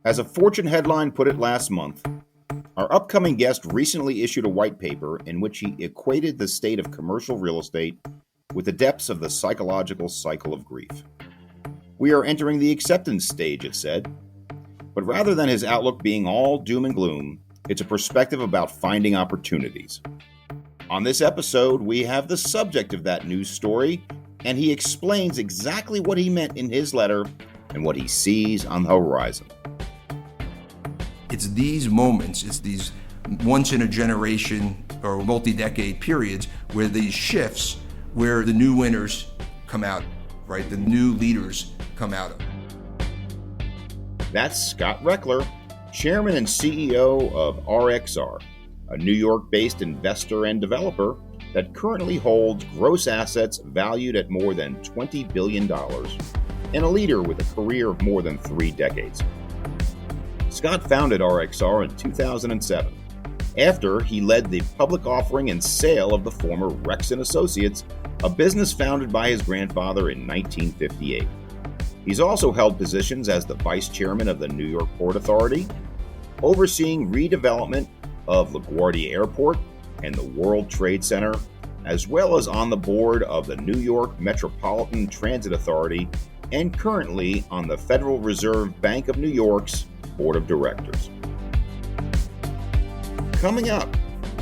As a Fortune headline put it last month, our upcoming guest recently issued a white paper in which he equated the state of commercial real estate with the depths of the psychological cycle of grief. We are entering the acceptance stage, it said. But rather than his outlook being all doom and gloom, it's a perspective about finding opportunities. On this episode, we have the subject of that news story, and he explains exactly what he meant in his letter and what he sees on the horizon. It's these moments, it's these once-in-a-generation or multi-decade periods where these shifts, where the new winners come out, right? The new leaders come out of. That's Scott Rechler, Chairman and CEO of RXR, a New York-based investor and developer that currently holds gross assets valued at more than $20 billion and a leader with a career of more than 3 decades. Scott founded RXR in 2007 after he led the public offering and sale of the former Rex & Associates, a business founded by his grandfather in 1958. He's also held positions as the vice chairman of the New York Port Authority, overseeing redevelopment of LaGuardia Airport and the World Trade Center, as well as on the board of the New York Metropolitan Transit Authority and currently on the Federal Reserve Bank of New York's Board of Directors. Coming up,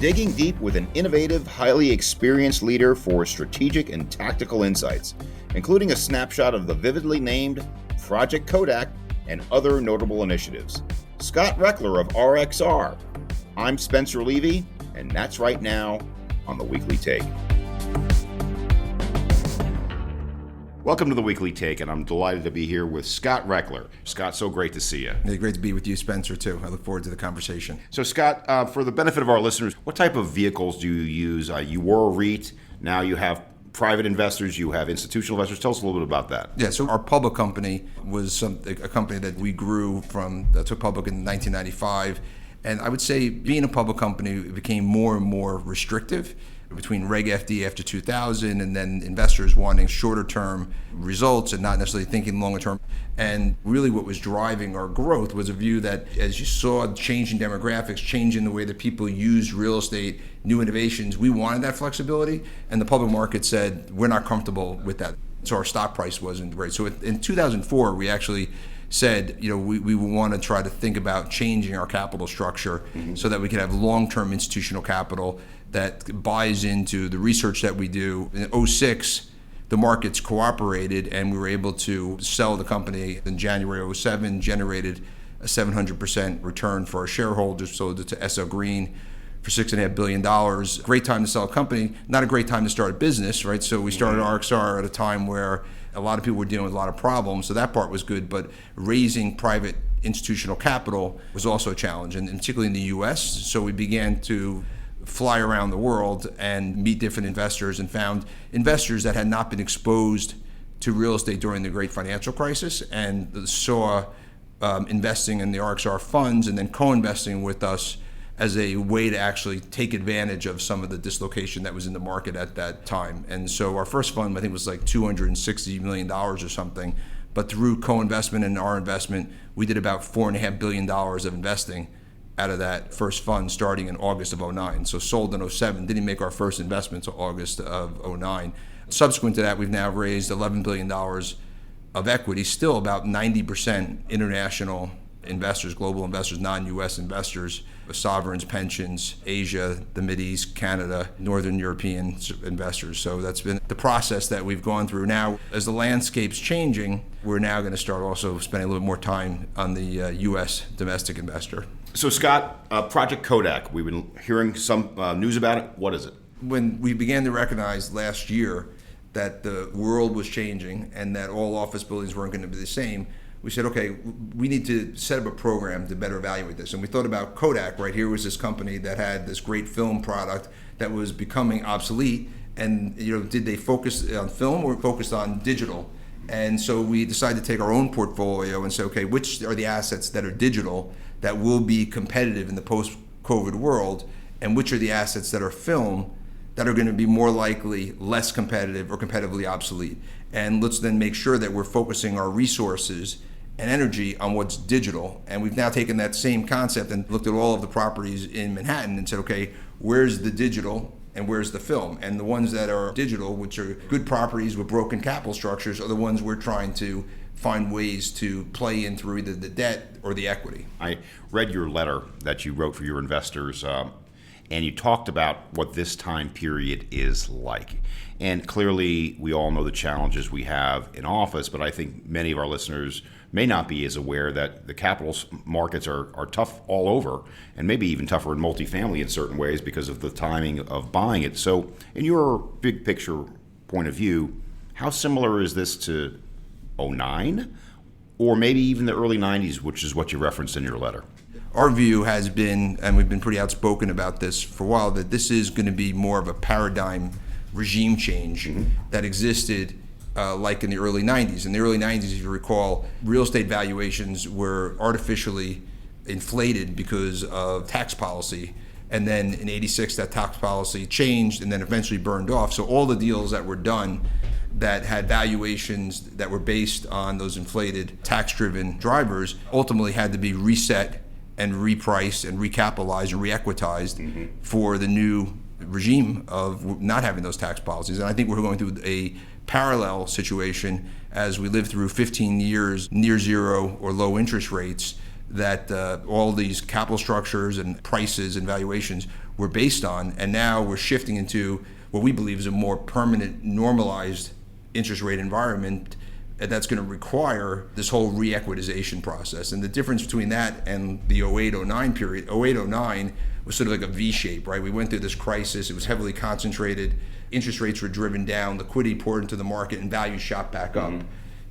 digging deep with an innovative, highly experienced leader for strategic and tactical insights, including a snapshot of the vividly named Project Kodak and other notable initiatives. Scott Rechler of RXR. I'm Spencer Levy, and that's right now on The Weekly Take. Welcome to The Weekly Take, and I'm delighted to be here with Scott Rechler. Scott, so great to see you. It's great to be with you, Spencer, too. I look forward to the conversation. So, Scott, for the benefit of our listeners, what type of vehicles do you use? You were a REIT, now you have private investors, you have institutional investors. Tell us a little bit about that. Yeah, so our public company was a company that we grew from, that took public in 1995. And I would say being a public company, it became more and more restrictive between Reg FD after 2000 and then investors wanting shorter term results and not necessarily thinking longer term. And really what was driving our growth was a view that as you saw changing demographics, changing the way that people use real estate, new innovations, we wanted that flexibility. And the public market said, we're not comfortable with that. So our stock price wasn't great. So in 2004, we actually said, we want to try to think about changing our capital structure so that we could have long-term institutional capital that buys into the research that we do. In 2006, the markets cooperated and we were able to sell the company in January 2007, generated a 700% return for our shareholders, sold it to SL Green for $6.5 billion. Great time to sell a company, not a great time to start a business, right? So we started RXR at a time where a lot of people were dealing with a lot of problems, so that part was good, but raising private institutional capital was also a challenge, and particularly in the US. So we began to fly around the world and meet different investors and found investors that had not been exposed to real estate during the great financial crisis and saw investing in the RXR funds and then co-investing with us as a way to actually take advantage of some of the dislocation that was in the market at that time. And so our first fund, I think, was like $260 million or something. But through co-investment and our investment, we did about $4.5 billion of investing out of that first fund starting in August of 2009. So sold in 2007, didn't make our first investment until August of 2009. Subsequent to that, we've now raised $11 billion of equity, still about 90% international investors, global investors, non-US investors, sovereigns, pensions, Asia, the Mideast, Canada, Northern European investors. So that's been the process that we've gone through. Now, as the landscape's changing, we're now going to start also spending a little more time on the US domestic investor. So Scott, Project Kodak, we've been hearing some news about it. What is it? When we began to recognize last year that the world was changing and that all office buildings weren't going to be the same, we said, okay, we need to set up a program to better evaluate this. And we thought about Kodak, right? Here was this company that had this great film product that was becoming obsolete. And did they focus on film or focused on digital? And so we decided to take our own portfolio and say, okay, which are the assets that are digital that will be competitive in the post-COVID world, and which are the assets that are film that are going to be more likely less competitive or competitively obsolete. And let's then make sure that we're focusing our resources and energy on what's digital. And we've now taken that same concept and looked at all of the properties in Manhattan and said, okay, where's the digital and where's the film? And the ones that are digital, which are good properties with broken capital structures, are the ones we're trying to find ways to play in through either the debt or the equity. I read your letter that you wrote for your investors, and you talked about what this time period is like. And clearly, we all know the challenges we have in office, but I think many of our listeners may not be as aware that the capital markets are tough all over, and maybe even tougher in multifamily in certain ways because of the timing of buying it. So in your big picture point of view, how similar is this to '09, or maybe even the early '90s, which is what you referenced in your letter? Our view has been, and we've been pretty outspoken about this for a while, that this is going to be more of a paradigm regime change that existed like in the early 90s. In the early 90s, if you recall, real estate valuations were artificially inflated because of tax policy. And then in '86, that tax policy changed and then eventually burned off. So all the deals that were done that had valuations that were based on those inflated tax-driven drivers ultimately had to be reset and repriced and recapitalized and re-equitized for the new regime of not having those tax policies. And I think we're going through a parallel situation as we live through 15 years near zero or low interest rates, that all these capital structures and prices and valuations were based on. And now we're shifting into what we believe is a more permanent, normalized interest rate environment that's going to require this whole re-equitization process. And the difference between that and the '08-09 period, '08-09 was sort of like a V-shape, right? We went through this crisis. It was heavily concentrated. Interest rates were driven down. Liquidity poured into the market, and values shot back up.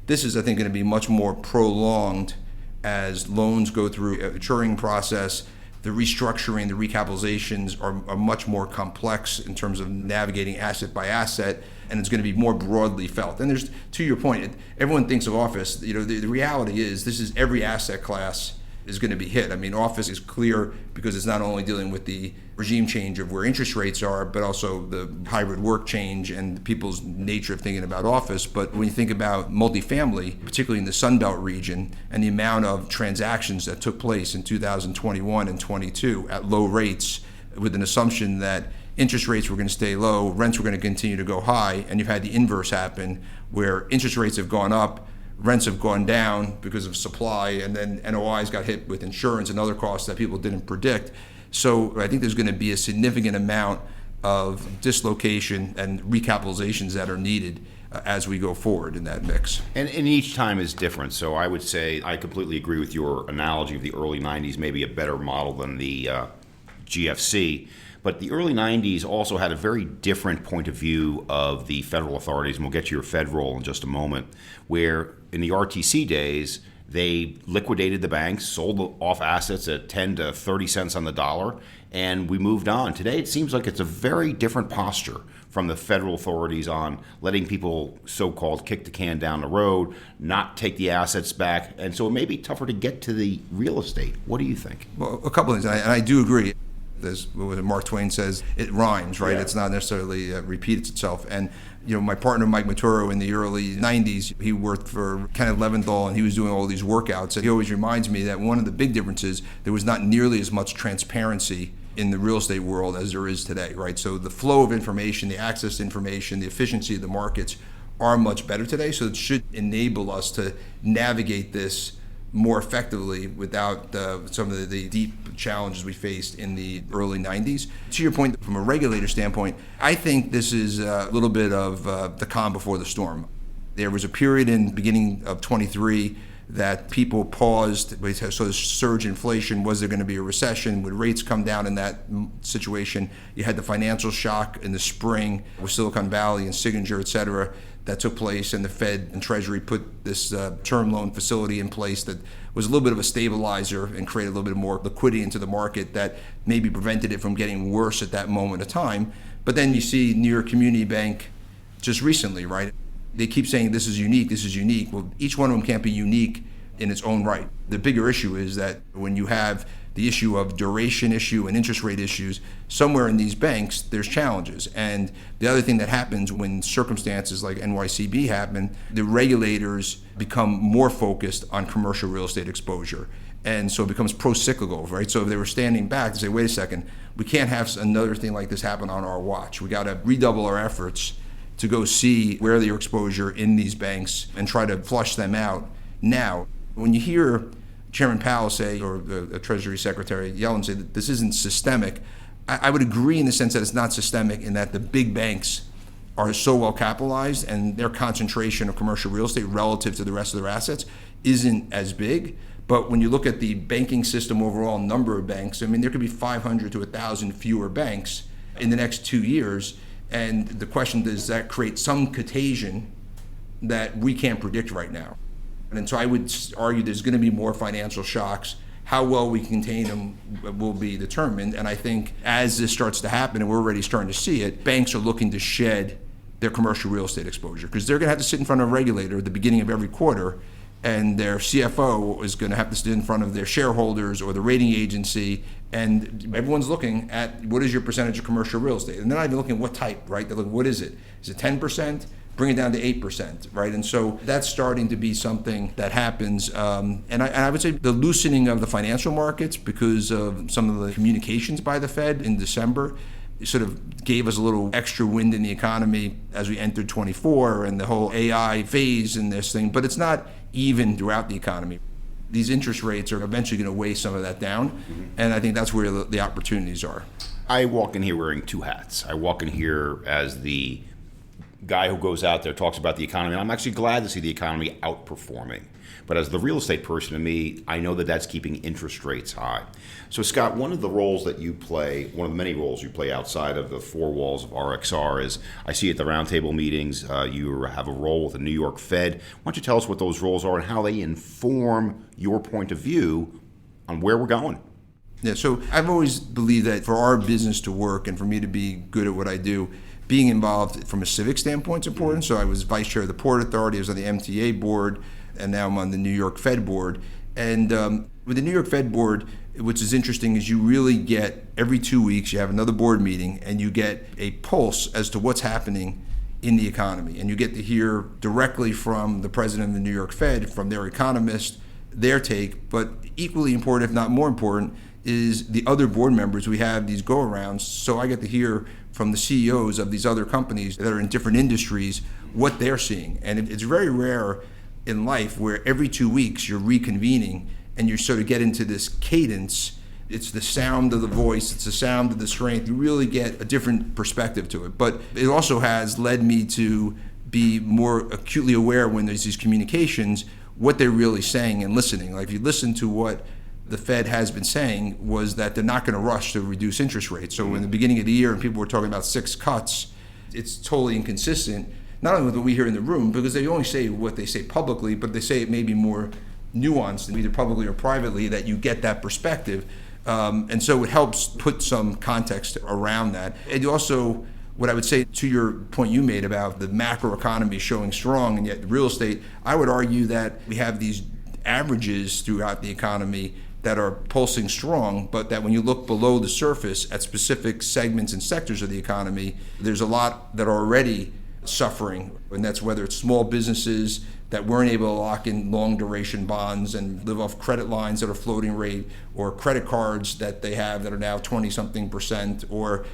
This is, I think, going to be much more prolonged as loans go through a maturing process. The restructuring, the recapitalizations are much more complex in terms of navigating asset by asset, and it's going to be more broadly felt. And there's, to your point, everyone thinks of office. The reality is this is every asset class is going to be hit. I mean, office is clear because it's not only dealing with the regime change of where interest rates are, but also the hybrid work change and people's nature of thinking about office. But when you think about multifamily, particularly in the Sun Belt region, and the amount of transactions that took place in 2021 and 22 at low rates, with an assumption that interest rates were going to stay low, rents were going to continue to go high, and you've had the inverse happen where interest rates have gone up, rents have gone down because of supply, and then NOIs got hit with insurance and other costs that people didn't predict. So I think there's going to be a significant amount of dislocation and recapitalizations that are needed as we go forward in that mix. And each time is different. So I would say I completely agree with your analogy of the early '90s, maybe a better model than the GFC. But the early '90s also had a very different point of view of the federal authorities, and we'll get to your Fed role in just a moment, where in the RTC days, they liquidated the banks, sold off assets at 10 to 30 cents on the dollar, and we moved on. Today, it seems like it's a very different posture from the federal authorities on letting people so-called kick the can down the road, not take the assets back, and so it may be tougher to get to the real estate. What do you think? Well, a couple of things, and I do agree. As Mark Twain says, it rhymes, right? Yeah. It's not necessarily repeats itself. And my partner Mike Maturo in the early '90s, he worked for Kenneth Leventhal, and he was doing all these workouts. And he always reminds me that one of the big differences, there was not nearly as much transparency in the real estate world as there is today, right? So the flow of information, the access to information, the efficiency of the markets are much better today. So it should enable us to navigate this more effectively without some of the deep challenges we faced in the early '90s. To your point, from a regulator standpoint, I think this is a little bit of the calm before the storm. There was a period in the beginning of 23 that people paused. So the surge in inflation, was there going to be a recession? Would rates come down in that situation? You had the financial shock in the spring with Silicon Valley and Signature, et cetera, that took place, and the Fed and Treasury put this term loan facility in place that was a little bit of a stabilizer and created a little bit more liquidity into the market that maybe prevented it from getting worse at that moment of time. But then you see New York Community Bank just recently, right? They keep saying this is unique, this is unique. Well, each one of them can't be unique in its own right. The bigger issue is that when you have the issue of duration issue and interest rate issues, somewhere in these banks, there's challenges. And the other thing that happens when circumstances like NYCB happen, the regulators become more focused on commercial real estate exposure. And so it becomes pro-cyclical, right? So if they were standing back to say, wait a second, we can't have another thing like this happen on our watch. We got to redouble our efforts to go see where their exposure in these banks and try to flush them out now. When you hear Chairman Powell say, or the Treasury Secretary Yellen say that this isn't systemic, I would agree in the sense that it's not systemic in that the big banks are so well capitalized and their concentration of commercial real estate relative to the rest of their assets isn't as big. But when you look at the banking system overall, number of banks, I mean, there could be 500 to 1,000 fewer banks in the next 2 years. And the question, does that create some contagion that we can't predict right now? And so I would argue there's going to be more financial shocks. How well we contain them will be determined. And I think as this starts to happen, and we're already starting to see it, banks are looking to shed their commercial real estate exposure because they're going to have to sit in front of a regulator at the beginning of every quarter, and their CFO is going to have to sit in front of their shareholders or the rating agency, and everyone's looking at what is your percentage of commercial real estate. And they're not even looking at what type, right? They're looking, what is it? Is it 10%? Bring it down to 8%, right? And so that's starting to be something that happens. And I would say the loosening of the financial markets because of some of the communications by the Fed in December sort of gave us a little extra wind in the economy as we entered 24 and the whole AI phase in this thing. But it's not even throughout the economy. These interest rates are eventually going to weigh some of that down. Mm-hmm. And I think that's where the opportunities are. I walk in here wearing two hats. I walk in here as the guy who goes out there, talks about the economy, and I'm actually glad to see the economy outperforming. But as the real estate person to me, I know that that's keeping interest rates high. So Scott, one of the roles that you play, one of the many roles you play outside of the four walls of RXR is, I see at the roundtable meetings, you have a role with the New York Fed. Why don't you tell us what those roles are and how they inform your point of view on where we're going? Yeah, so I've always believed that for our business to work and for me to be good at what I do, being involved from a civic standpoint is important. So I was vice chair of the Port Authority, I was on the MTA board, and now I'm on the New York Fed board. And with the New York Fed board, which is interesting is you really get, every 2 weeks, you have another board meeting, and you get a pulse as to what's happening in the economy. And you get to hear directly from the president of the New York Fed, from their economist, their take. But equally important, if not more important, is the other board members. We have these go-arounds, so I get to hear from the CEOs of these other companies that are in different industries what they're seeing. And it's very rare in life where every 2 weeks you're reconvening and you sort of get into this cadence. It's the sound of the voice, it's the sound of the strength. You really get a different perspective to it. But it also has led me to be more acutely aware when there's these communications, what they're really saying and listening. Like if you listen to what the Fed has been saying was that they're not going to rush to reduce interest rates. So in the beginning of the year, and people were talking about 6 cuts, it's totally inconsistent, not only with what we hear in the room, because they only say what they say publicly, but they say it may be more nuanced, either publicly or privately, that you get that perspective. And so it helps put some context around that. And also, what I would say to your point you made about the macro economy showing strong and yet real estate, I would argue that we have these averages throughout the economy that are pulsing strong, but that when you look below the surface at specific segments and sectors of the economy, there's a lot that are already suffering. And that's whether it's small businesses that weren't able to lock in long duration bonds and live off credit lines that are floating rate, or credit cards that they have that are now 20-something%, or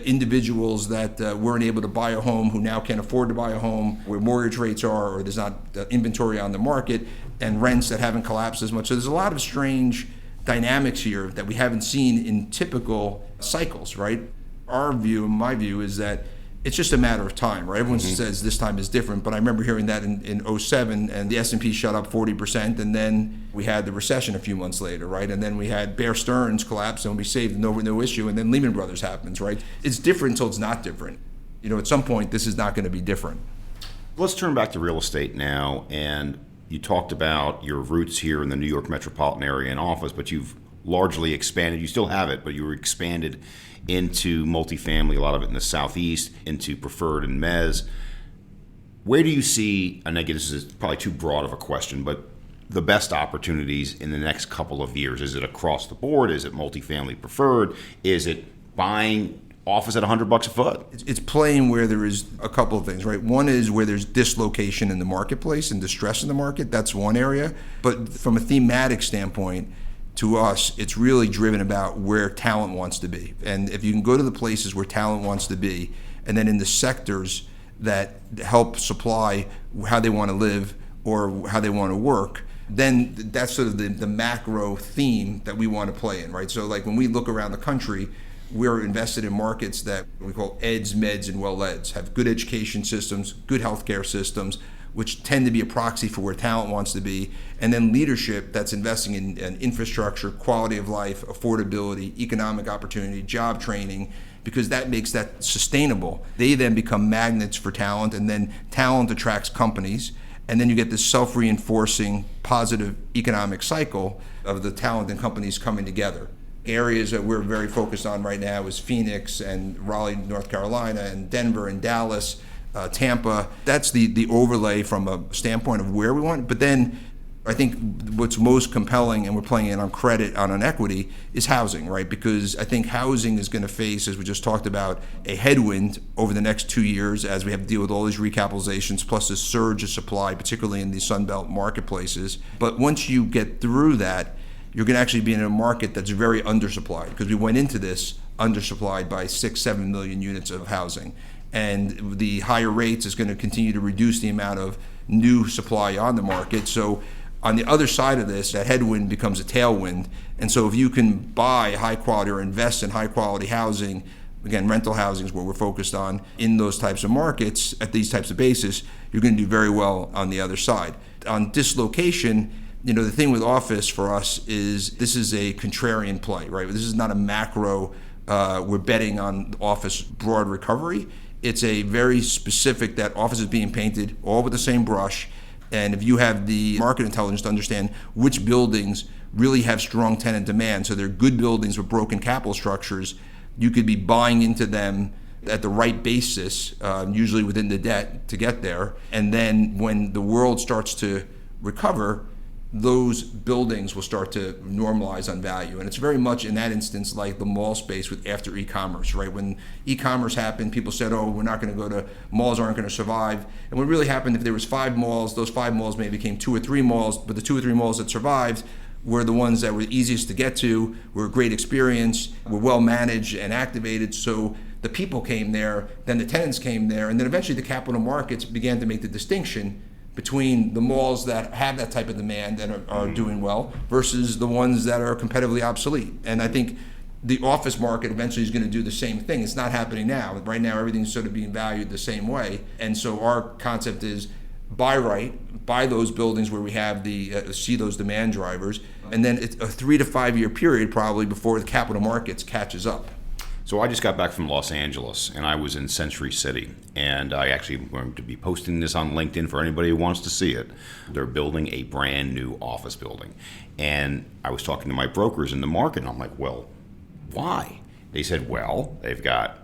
individuals that weren't able to buy a home who now can't afford to buy a home, where mortgage rates are, or there's not inventory on the market, and rents that haven't collapsed as much. So there's a lot of strange dynamics here that we haven't seen in typical cycles, right? Our view, my view, is that it's just a matter of time, right? Everyone says this time is different, but I remember hearing that in 07, and the S&P shot up 40%, and then we had the recession a few months later, right? And then we had Bear Stearns collapse, and we saved no issue, and then Lehman Brothers happens, right? It's different until it's not different. You know, at some point, this is not going to be different. Let's turn back to real estate now, and you talked about your roots here in the New York metropolitan area in office, but you've largely expanded. You still have it, but you were expanded into multifamily, a lot of it in the Southeast, into preferred and mezz. Where do you see, and again, this is probably too broad of a question, but the best opportunities in the next couple of years? Is it across the board? Is it multifamily preferred? Is it buying office at $100 a foot? It's playing where there is a couple of things, right? One is where there's dislocation in the marketplace and distress in the market. That's one area. But from a thematic standpoint, to us, it's really driven about where talent wants to be. And if you can go to the places where talent wants to be, and then in the sectors that help supply how they want to live or how they want to work, then that's sort of the macro theme that we want to play in, right? So like when we look around the country, we're invested in markets that we call EDs, MEDs, and well-eds, have good education systems, good healthcare systems, which tend to be a proxy for where talent wants to be, and then leadership that's investing in infrastructure, quality of life, affordability, economic opportunity, job training, because that makes that sustainable. They then become magnets for talent, and then talent attracts companies, and then you get this self-reinforcing positive economic cycle of the talent and companies coming together. Areas that we're very focused on right now is Phoenix and Raleigh, North Carolina, and Denver and Dallas, Tampa. That's the overlay from a standpoint of where we want. But then I think what's most compelling, and we're playing it on credit, on an equity, is housing, right? Because I think housing is going to face, as we just talked about, a headwind over the next 2 years as we have to deal with all these recapitalizations, plus this surge of supply, particularly in the Sunbelt marketplaces. But once you get through that, you're going to actually be in a market that's very undersupplied, because we went into this undersupplied by 6-7 million units of housing. And the higher rates is going to continue to reduce the amount of new supply on the market. So on the other side of this, that headwind becomes a tailwind. And so if you can buy high quality or invest in high quality housing, again, rental housing is what we're focused on, in those types of markets, at these types of bases, you're going to do very well on the other side. On dislocation, the thing with office for us is this is a contrarian play, right? This is not a macro, we're betting on office broad recovery. It's a very specific that office is being painted all with the same brush. And if you have the market intelligence to understand which buildings really have strong tenant demand, so they're good buildings with broken capital structures, you could be buying into them at the right basis, usually within the debt to get there. And then when the world starts to recover, those buildings will start to normalize on value. And it's very much in that instance like the mall space with after e-commerce, right? When e-commerce happened, people said, oh, we're not going to go to, malls aren't going to survive. And what really happened, if there was 5 malls, those 5 malls maybe became 2 or 3 malls, but the 2 or 3 malls that survived were the ones that were easiest to get to, were a great experience, were well managed and activated. So the people came there, then the tenants came there, and then eventually the capital markets began to make the distinction between the malls that have that type of demand and are doing well versus the ones that are competitively obsolete. And I think the office market eventually is going to do the same thing. It's not happening now. Right now, everything's sort of being valued the same way. And so our concept is buy right, buy those buildings where we have see those demand drivers, and then it's a 3 to 5 year period probably before the capital markets catches up. So I just got back from Los Angeles, and I was in Century City, and I actually am going to be posting this on LinkedIn for anybody who wants to see it. They're building a brand new office building, and I was talking to my brokers in the market, and I'm like, well, why? They said, well, they've got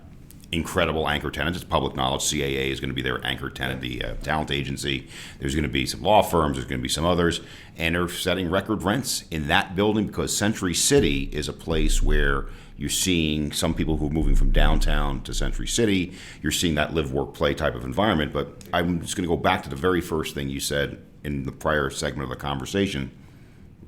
incredible anchor tenants. It's public knowledge. CAA is going to be their anchor tenant, the talent agency. There's going to be some law firms. There's going to be some others. And they're setting record rents in that building because Century City is a place where you're seeing some people who are moving from downtown to Century City. You're seeing that live, work, play type of environment. But I'm just going to go back to the very first thing you said in the prior segment of the conversation.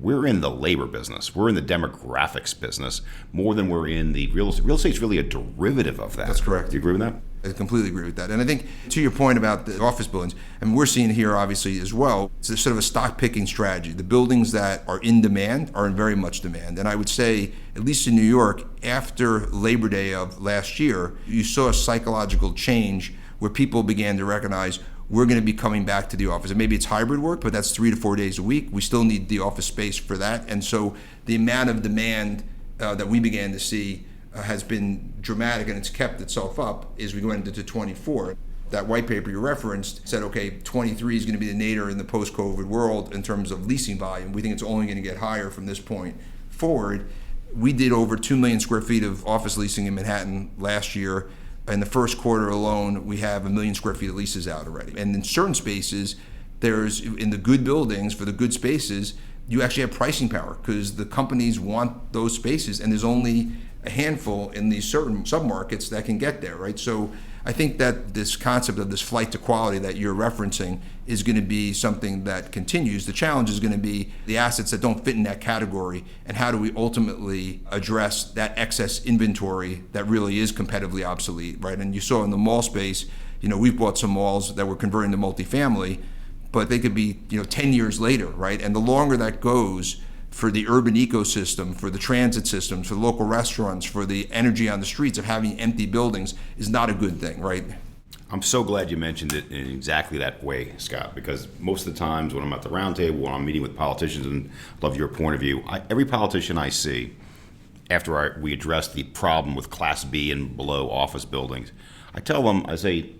We're in the labor business. We're in the demographics business more than we're in the real estate. Real estate's really a derivative of that. That's correct. Do you agree with that? I completely agree with that. And I think to your point about the office buildings, and we're seeing here obviously as well, it's sort of a stock picking strategy. The buildings that are in demand are in very much demand. And I would say, at least in New York, after Labor Day of last year, you saw a psychological change where people began to recognize we're going to be coming back to the office. And maybe it's hybrid work, but that's 3 to 4 days a week. We still need the office space for that. And so the amount of demand that we began to see has been dramatic, and it's kept itself up as we go into 24. That white paper you referenced said, okay, 23 is going to be the nadir in the post-COVID world in terms of leasing volume. We think it's only going to get higher from this point forward. We did over 2 million square feet of office leasing in Manhattan last year. In the first quarter alone, we have 1 million square feet of leases out already. And in certain spaces, There's, in the good buildings, for the good spaces, you actually have pricing power because the companies want those spaces, and there's only a handful in these certain submarkets that can get there, right? So I think that this concept of this flight to quality that you're referencing is going to be something that continues. The challenge is going to be the assets that don't fit in that category, and how do we ultimately address that excess inventory that really is competitively obsolete, right? And you saw in the mall space, we've bought some malls that we're converting to multifamily, but they could be 10 years later, right? And the longer that goes for the urban ecosystem, for the transit systems, for the local restaurants, for the energy on the streets of having empty buildings is not a good thing, right? I'm so glad you mentioned it in exactly that way, Scott, because most of the times when I'm at the round table, when I'm meeting with politicians, and love your point of view, every politician I see, after we address the problem with Class B and below office buildings, I tell them, I say,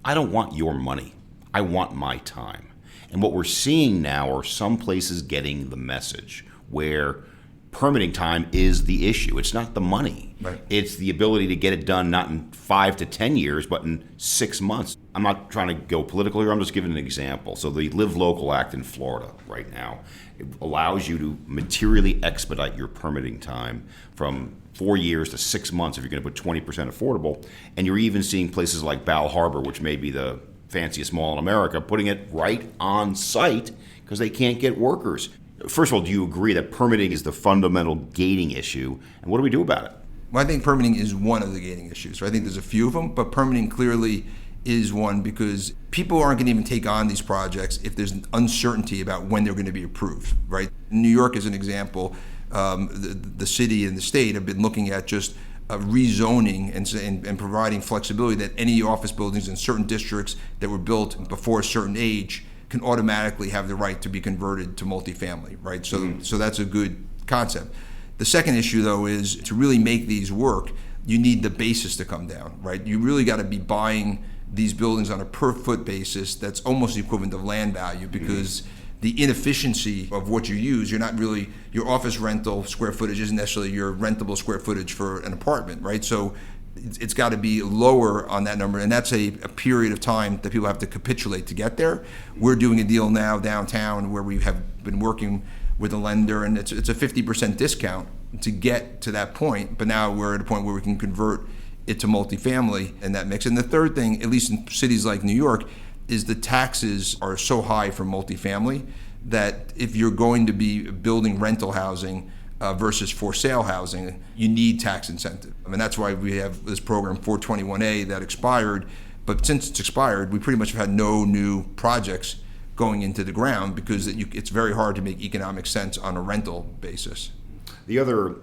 I don't want your money. I want my time. And what we're seeing now are some places getting the message where permitting time is the issue. It's not the money. Right. It's the ability to get it done not in 5 to 10 years, but in 6 months. I'm not trying to go political here. I'm just giving an example. So the Live Local Act in Florida right now, it allows you to materially expedite your permitting time from 4 years to 6 months if you're going to put 20% affordable. And you're even seeing places like Bal Harbor, which may be the fanciest mall in America, putting it right on site because they can't get workers. First of all, do you agree that permitting is the fundamental gating issue, and what do we do about it? Well, I think permitting is one of the gating issues. I think there's a few of them, but permitting clearly is one because people aren't going to even take on these projects if there's an uncertainty about when they're going to be approved, right? New York is an example. The city and the state have been looking at just rezoning and providing flexibility that any office buildings in certain districts that were built before a certain age can automatically have the right to be converted to multifamily, right? So that's a good concept. The second issue, though, is to really make these work, you need the basis to come down, right? You really got to be buying these buildings on a per foot basis that's almost the equivalent of land value because the inefficiency of what you use, you're not really, your office rental square footage isn't necessarily your rentable square footage for an apartment, right? So it's got to be lower on that number, and that's a period of time that people have to capitulate to get there. We're doing a deal now downtown where we have been working with a lender, and it's a 50% discount to get to that point, but now we're at a point where we can convert it to multifamily in that mix. And the third thing, at least in cities like New York, is the taxes are so high for multifamily that if you're going to be building rental housing versus for sale housing, you need tax incentive. I mean, that's why we have this program 421A that expired, but since it's expired, we pretty much have had no new projects going into the ground because it's very hard to make economic sense on a rental basis. The other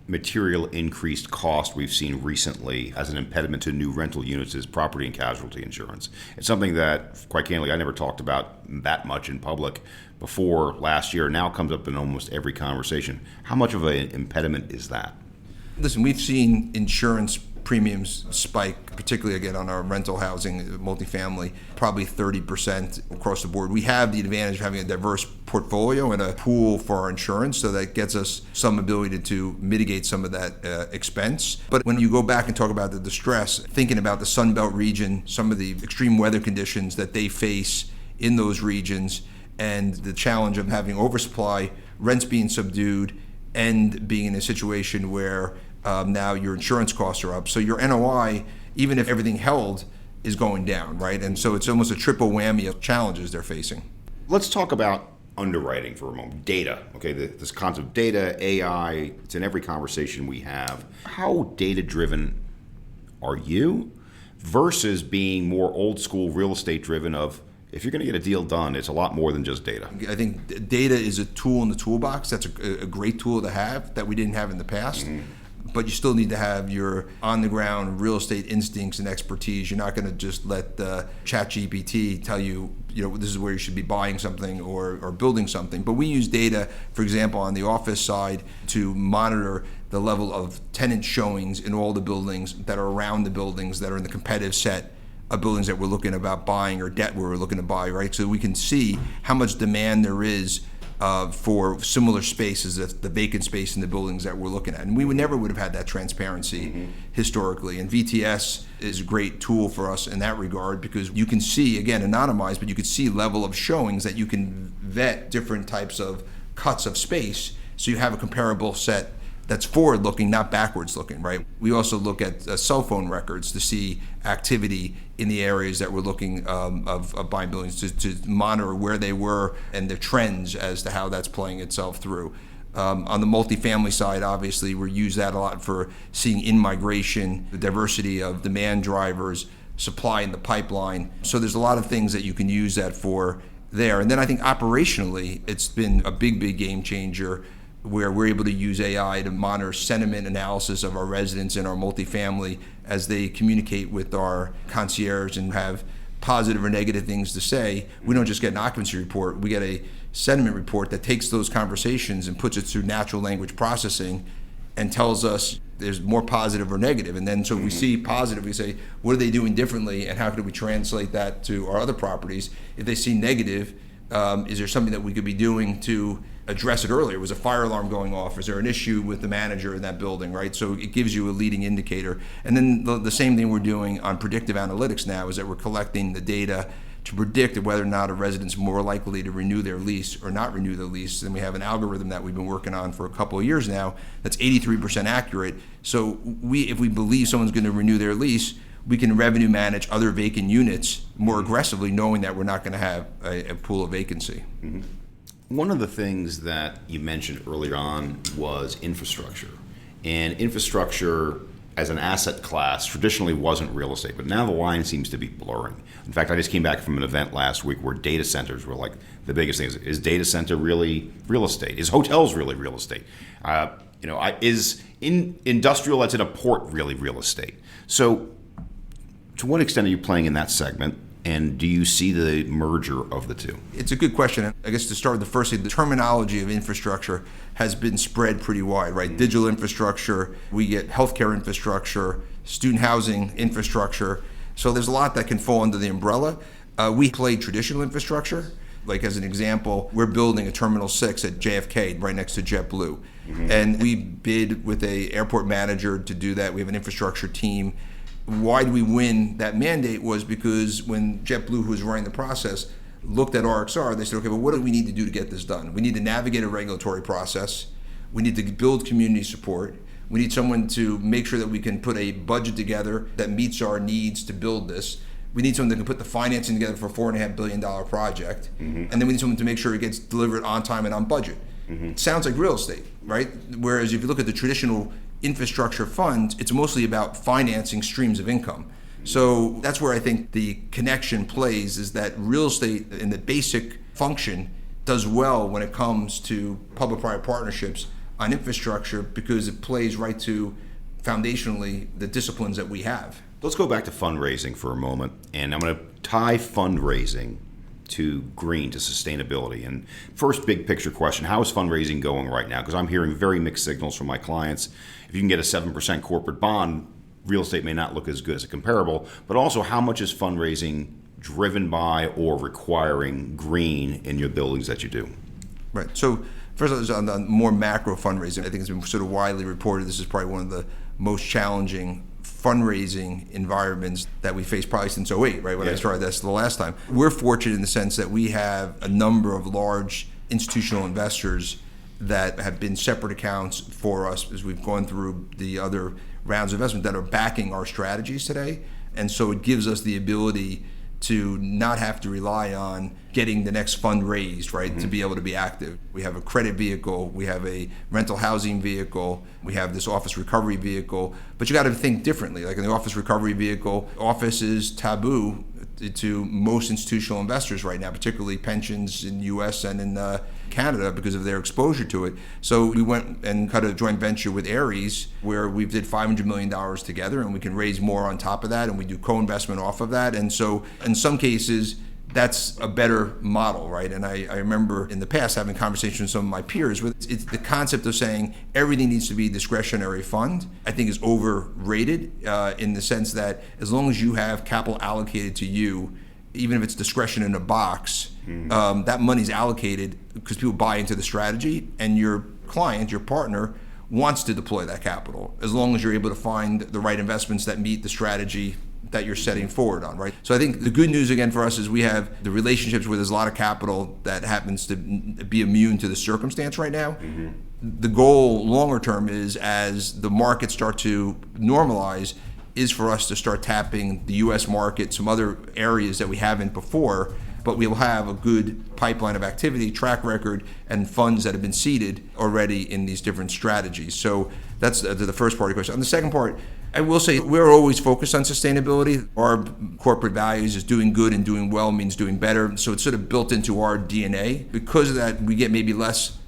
material increased cost we've seen recently as an impediment to new rental units is property and casualty insurance. It's something that, quite candidly, I never talked about that much in public before last year. Now comes up in almost every conversation. How much of an impediment is that? Listen, we've seen insurance premiums spike, particularly again on our rental housing, multifamily, probably 30% across the board. We have the advantage of having a diverse portfolio and a pool for our insurance, so that gets us some ability to mitigate some of that expense. But when you go back and talk about the distress, thinking about the Sun Belt region, some of the extreme weather conditions that they face in those regions, and the challenge of having oversupply, rents being subdued, and being in a situation where now your insurance costs are up. So your NOI, even if everything held, is going down, right? And so it's almost a triple whammy of challenges they're facing. Let's talk about underwriting for a moment. Data, okay? This concept of data, AI, it's in every conversation we have. How data-driven are you versus being more old school real estate driven of, if you're going to get a deal done, it's a lot more than just data? I think data is a tool in the toolbox. That's a great tool to have that we didn't have in the past. But you still need to have your on-the-ground real estate instincts and expertise. You're not going to just let ChatGPT tell you, this is where you should be buying something or building something. But we use data, for example, on the office side to monitor the level of tenant showings in all the buildings that are around the buildings that are in the competitive set of buildings that we're looking about buying or debt we're looking to buy, right? So we can see how much demand there is for similar spaces, the vacant space in the buildings that we're looking at. And we would never have had that transparency historically. And VTS is a great tool for us in that regard because you can see, again, anonymized, but you can see level of showings that you can vet different types of cuts of space so you have a comparable set that's forward-looking, not backwards-looking, right? We also look at cell phone records to see activity in the areas that we're looking of buying buildings to monitor where they were and the trends as to how that's playing itself through. On the multifamily side, obviously, we use that a lot for seeing in-migration, the diversity of demand drivers, supply in the pipeline. So there's a lot of things that you can use that for there. And then I think operationally, it's been a big game changer where we're able to use AI to monitor sentiment analysis of our residents in our multifamily as they communicate with our concierge and have positive or negative things to say. We don't just get an occupancy report, we get a sentiment report that takes those conversations and puts it through natural language processing and tells us there's more positive or negative. And then so if we see positive, we say, what are they doing differently and how can we translate that to our other properties? If they see negative, is there something that we could be doing to address it earlier? Was a fire alarm going off? Is there an issue with the manager in that building, right? So it gives you a leading indicator. And then the same thing we're doing on predictive analytics now is that we're collecting the data to predict whether or not a resident's more likely to renew their lease or not renew the lease. And we have an algorithm that we've been working on for a couple of years now that's 83% accurate. So if we believe someone's going to renew their lease, we can revenue manage other vacant units more aggressively, knowing that we're not going to have a pool of vacancy. Mm-hmm. One of the things that you mentioned earlier on was infrastructure. And infrastructure as an asset class traditionally wasn't real estate, but now the line seems to be blurring. In fact, I just came back from an event last week where data centers were like the biggest thing. Is data center really real estate? Is hotels really real estate? Is industrial that's in a port really real estate? So to what extent are you playing in that segment? And do you see the merger of the two? It's a good question. I guess to start with the first thing, the terminology of infrastructure has been spread pretty wide, right? Mm-hmm. Digital infrastructure, we get healthcare infrastructure, student housing infrastructure. So there's a lot that can fall under the umbrella. We play traditional infrastructure. Like as an example, we're building a Terminal 6 at JFK right next to JetBlue. Mm-hmm. And we bid with an airport manager to do that. We have an infrastructure team. Why did we win that mandate was because when JetBlue, who was running the process, looked at RXR, they said, okay, well, what do we need to do to get this done? We need to navigate a regulatory process. We need to build community support. We need someone to make sure that we can put a budget together that meets our needs to build this. We need someone that can put the financing together for a $4.5 billion project. Mm-hmm. And then we need someone to make sure it gets delivered on time and on budget. Mm-hmm. It sounds like real estate, right? Whereas if you look at the traditional infrastructure funds, it's mostly about financing streams of income. So that's where I think the connection plays, is that real estate in the basic function does well when it comes to public-private partnerships on infrastructure because it plays right to foundationally the disciplines that we have. Let's go back to fundraising for a moment, and I'm going to tie fundraising to green, to sustainability. And first big picture question, how is fundraising going right now? Because I'm hearing very mixed signals from my clients. If you can get a 7% corporate bond, real estate may not look as good as a comparable, but also how much is fundraising driven by or requiring green in your buildings that you do? Right, so first on the more macro fundraising, I think it's been sort of widely reported, this is probably one of the most challenging fundraising environments that we faced probably since 2008, right, when I started this the last time. We're fortunate in the sense that we have a number of large institutional investors that have been separate accounts for us as we've gone through the other rounds of investment that are backing our strategies today. And so it gives us the ability to not have to rely on getting the next fund raised, right, to be able to be active. We have a credit vehicle, we have a rental housing vehicle, we have this office recovery vehicle, but you got to think differently. Like in the office recovery vehicle, office is taboo to most institutional investors right now, particularly pensions in the US and in Canada because of their exposure to it. So we went and cut a joint venture with Ares where we did $500 million together, and we can raise more on top of that, and we do co-investment off of that. And so in some cases, that's a better model, right? And I remember in the past having conversations with some of my peers with it's the concept of saying everything needs to be discretionary fund, I think is overrated in the sense that as long as you have capital allocated to you even if it's discretion in a box, that money's allocated because people buy into the strategy, and your client, your partner, wants to deploy that capital as long as you're able to find the right investments that meet the strategy that you're setting forward on, right? So I think the good news again for us is we have the relationships where there's a lot of capital that happens to be immune to the circumstance right now. The goal longer term is, as the markets start to normalize, is for us to start tapping the US market, some other areas that we haven't before, but we'll have a good pipeline of activity, track record, and funds that have been seeded already in these different strategies. So that's the first part of the question. On the second part, I will say we're always focused on sustainability. Our corporate values is doing good, and doing well means doing better. So it's sort of built into our DNA. Because of that, we get maybe less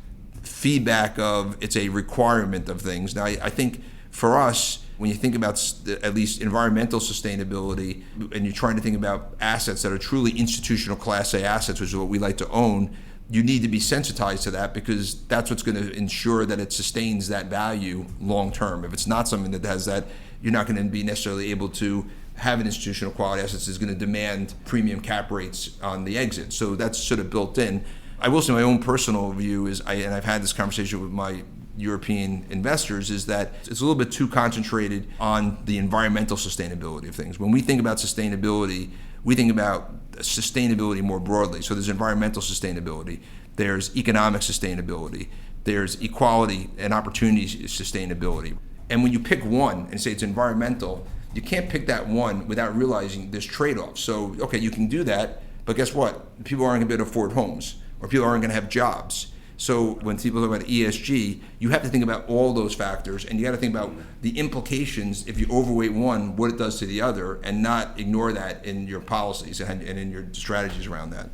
feedback of it's a requirement of things. Now, I think for us, when you think about at least environmental sustainability, and you're trying to think about assets that are truly institutional Class A assets, which is what we like to own, you need to be sensitized to that, because that's what's going to ensure that it sustains that value long term. If it's not something that has that, you're not going to be necessarily able to have an institutional quality assets is going to demand premium cap rates on the exit. So that's sort of built in. I will say my own personal view is, and I've had this conversation with my European investors, is that it's a little bit too concentrated on the environmental sustainability of things. When we think about sustainability, we think about sustainability more broadly. So there's environmental sustainability, there's economic sustainability, there's equality and opportunity sustainability. And when you pick one and say it's environmental, you can't pick that one without realizing there's trade-offs. So, okay, you can do that, but guess what? People aren't going to be able to afford homes, or people aren't going to have jobs. So when people talk about ESG, you have to think about all those factors, and you got to think about the implications if you overweight one, what it does to the other, and not ignore that in your policies and in your strategies around that.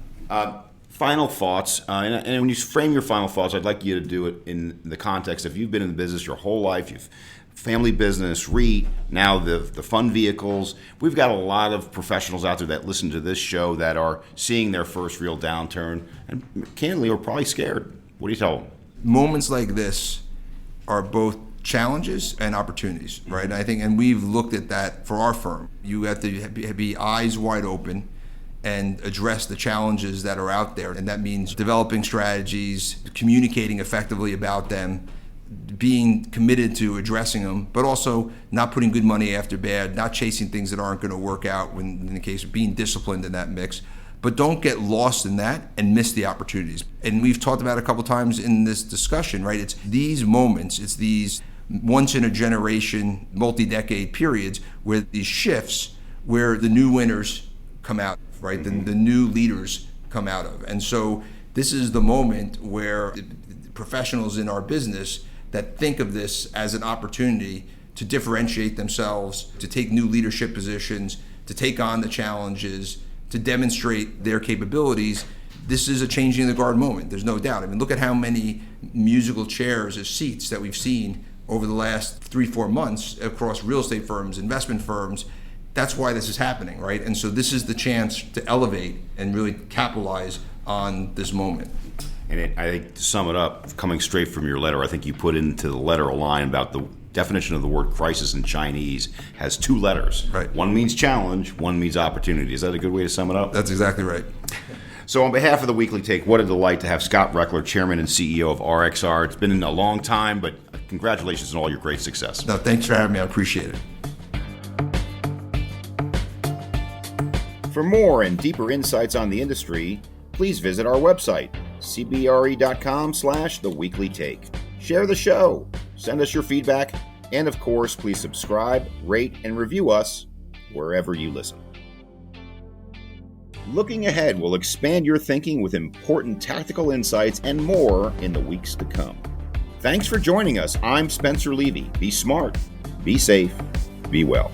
Final thoughts, and when you frame your final thoughts, I'd like you to do it in the context of you've been in the business your whole life, you've family business, REIT, now the fund vehicles. We've got a lot of professionals out there that listen to this show that are seeing their first real downturn, and candidly are probably scared. What do you tell them? Moments like this are both challenges and opportunities, right? And I think, and we've looked at that for our firm. You have to be eyes wide open and address the challenges that are out there. And that means developing strategies, communicating effectively about them, being committed to addressing them, but also not putting good money after bad, not chasing things that aren't going to work out, when in the case of being disciplined in that mix. But don't get lost in that and miss the opportunities. And we've talked about it a couple times in this discussion, right? It's these moments, it's these once in a generation, multi-decade periods where these shifts, where the new winners come out, right? The new leaders come out of. And so this is the moment where professionals in our business that think of this as an opportunity to differentiate themselves, to take new leadership positions, to take on the challenges, to demonstrate their capabilities. This is a changing the guard moment, there's no doubt. I mean, look at how many musical chairs as seats that we've seen over the last 3-4 months across real estate firms, investment firms. That's why this is happening, right? And so this is the chance to elevate and really capitalize on this moment. And I think to sum it up, coming straight from your letter, I think you put into the letter a line about the definition of the word crisis in Chinese has 2 letters. Right. One means challenge, one means opportunity. Is that a good way to sum it up? That's exactly right. So on behalf of the Weekly Take, what a delight to have Scott Rechler, Chairman and CEO of RXR. It's been a long time, but congratulations on all your great success. No, thanks for having me. I appreciate it. For more and deeper insights on the industry, please visit our website, cbre.com/theweeklytake. Share the show, send us your feedback, and of course, please subscribe, rate, and review us wherever you listen. Looking ahead will expand your thinking with important tactical insights and more in the weeks to come. Thanks for joining us. I'm Spencer Levy. Be smart, be safe, be well.